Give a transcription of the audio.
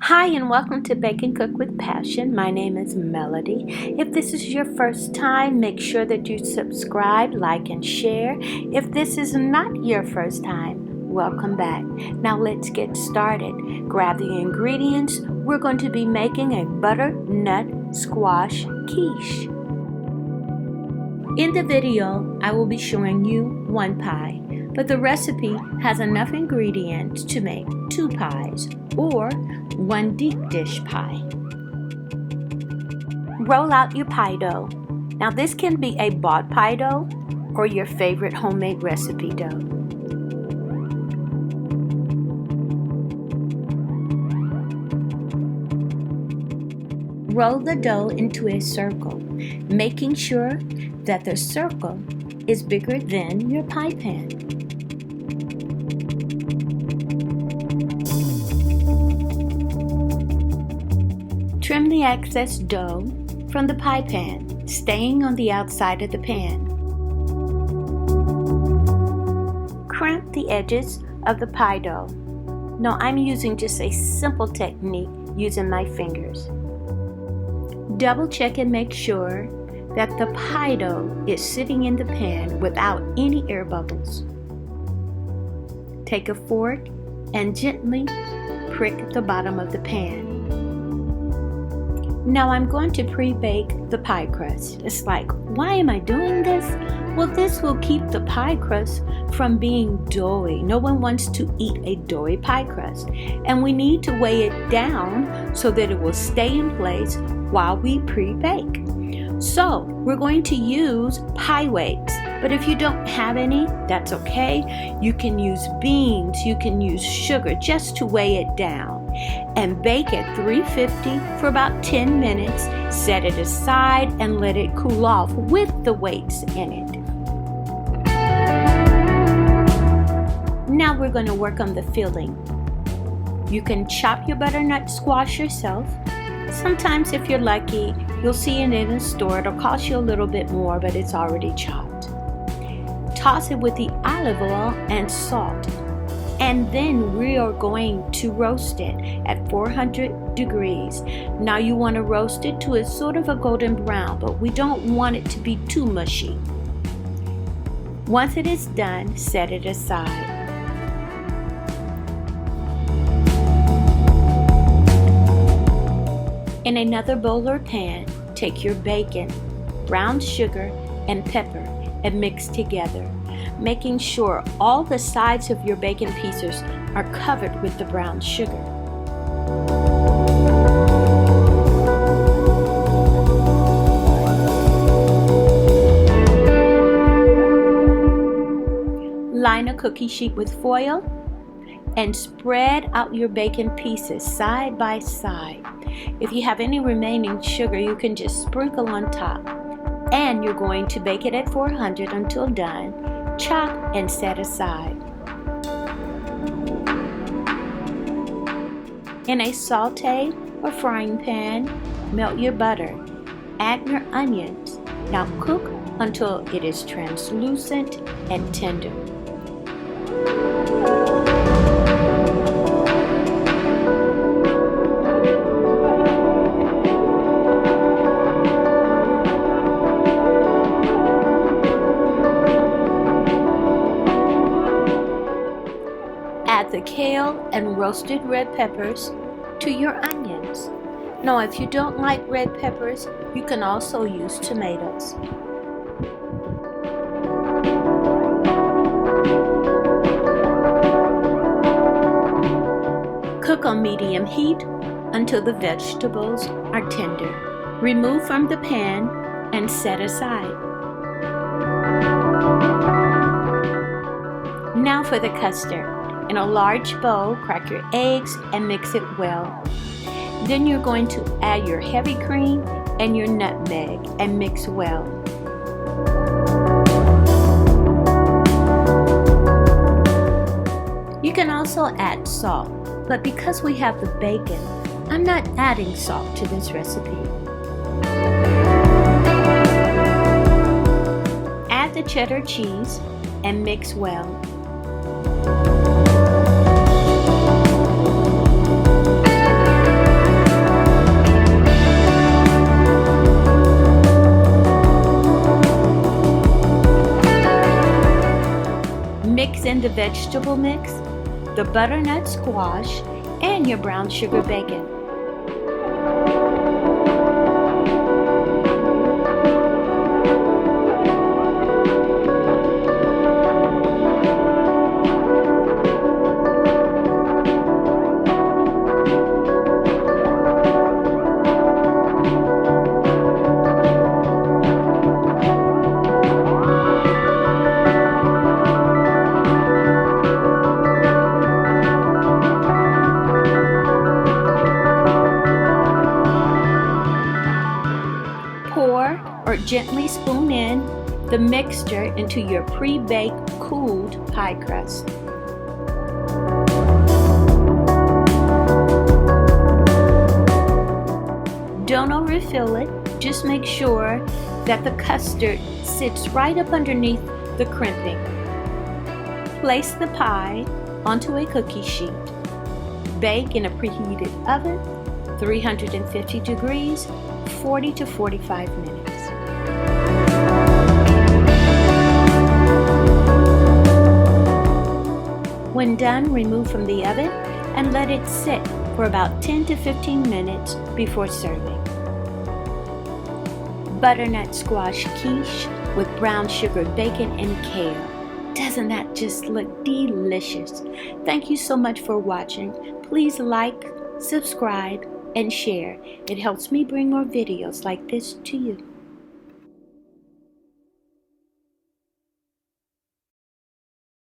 Hi and welcome to Bake and Cook with Passion. My name is Melody. If this is your first time, make sure that you subscribe, like, and share. If this is not your first time, welcome back. Now let's get started. Grab the ingredients. We're going to be making a butternut squash quiche. In the video, I will be showing you one pie, but the recipe has enough ingredients to make 2 pies or 1 deep dish pie. Roll out your pie dough. Now this can be a bought pie dough or your favorite homemade recipe dough. Roll the dough into a circle, making sure that the circle is bigger than your pie pan. Trim the excess dough from the pie pan, staying on the outside of the pan. Crimp the edges of the pie dough. No, I'm using just a simple technique using my fingers. Double check and make sure that the pie dough is sitting in the pan without any air bubbles. Take a fork and gently prick the bottom of the pan. Now I'm going to pre-bake the pie crust. It's like, why am I doing this? Well, this will keep the pie crust from being doughy. No one wants to eat a doughy pie crust. And we need to weigh it down so that it will stay in place while we pre-bake. So we're going to use pie weights, but if you don't have any, that's okay. You can use beans, you can use sugar just to weigh it down. And bake at 350 for about 10 minutes. Set it aside and let it cool off with the weights in it. Now we're going to work on the filling. You can chop your butternut squash yourself. Sometimes if you're lucky, you'll see it in a store. It'll cost you a little bit more, but it's already chopped. Toss it with the olive oil and salt. And then we are going to roast it at 400 degrees. Now you want to roast it to a sort of a golden brown, but we don't want it to be too mushy. Once it is done, set it aside. In another bowl or pan, take your bacon, brown sugar, and pepper and mix together, making sure all the sides of your bacon pieces are covered with the brown sugar. Line a cookie sheet with foil and spread out your bacon pieces side by side. If you have any remaining sugar, you can just sprinkle on top. And you're going to bake it at 400 until done. Chop and set aside. In a saute or frying pan, melt your butter. Add your onions. Now cook until it is translucent and tender. Add the kale and roasted red peppers to your onions. Now, if you don't like red peppers, you can also use tomatoes. Cook on medium heat until the vegetables are tender. Remove from the pan and set aside. Now for the custard. In a large bowl, crack your eggs and mix it well. Then you're going to add your heavy cream and your nutmeg and mix well. You can also add salt, but because we have the bacon, I'm not adding salt to this recipe. Add the cheddar cheese and mix well. in the vegetable mix, the butternut squash, and your brown sugar bacon. Pour or gently spoon in the mixture into your pre-baked cooled pie crust. Don't overfill it, just make sure that the custard sits right up underneath the crimping. Place the pie onto a cookie sheet. Bake in a preheated oven, 350 degrees, 40 to 45 minutes. When done, remove from the oven and let it sit for about 10 to 15 minutes before serving. Butternut squash quiche with brown sugar bacon and kale. Doesn't that just look delicious? Thank you so much for watching. Please like, subscribe, and share. It helps me bring more videos like this to you.